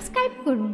Subscribe করুন।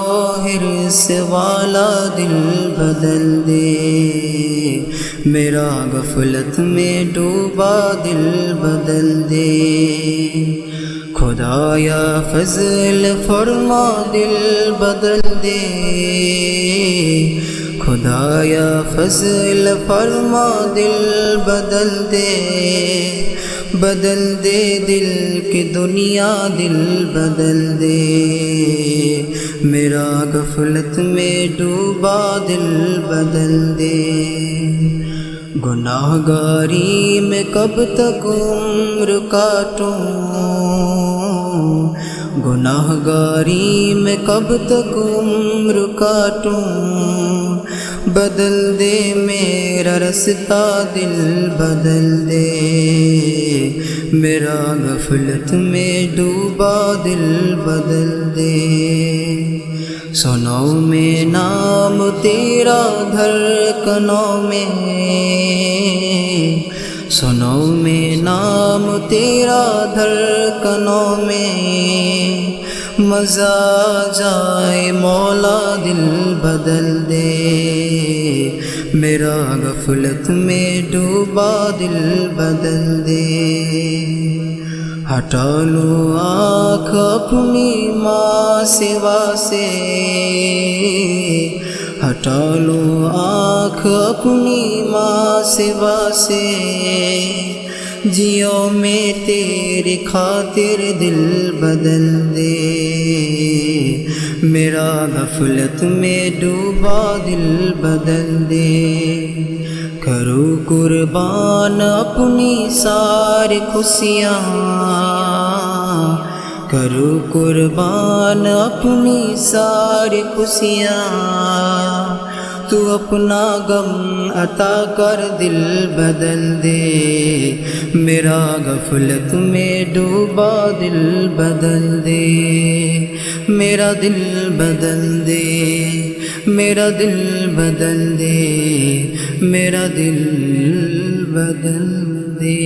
و حرص والا دل بدل دے، میرا غفلت میں ڈوبا دل بدل دے، خدایا فضل فرما دل بدل دے، خدایا فضل فرما دل بدل دے، بدل دے دل کی دنیا دل بدل دے، میرا غفلت میں ڈوبا دل بدل دے، گناہ گاری میں کب تک عمر کاٹوں، گناہ گاری میں کب تک عمر کاٹوں، بدل دے میرا رستہ دل بدل دے، میرا غفلت میں ڈوبا دل بدل دے، سنو میں نام تیرا دھڑکنوں میں، سنو میں نام تیرا دھڑکنوں میں، مزہ جائے مولا دل بدل دے، میرا غفلت میں ڈوبا دل بدل دے، ہٹا لو آنکھ اپنی ماں سوا سے، ہٹا لو آنکھ اپنی ماں سوا سے، جیو میں تیری خاطر دل بدل دے، میرا غفلت میں ڈوبا دل بدل دے، کرو قربان اپنی ساری خوشیاں، کرو قربان اپنی ساری خوشیاں، تو اپنا غم عطا کر دل بدل دے، میرا غفلت میں ڈوبا دل بدل دے، میرا دل بدل دے، میرا دل بدل دے، میرا دل بدل دے۔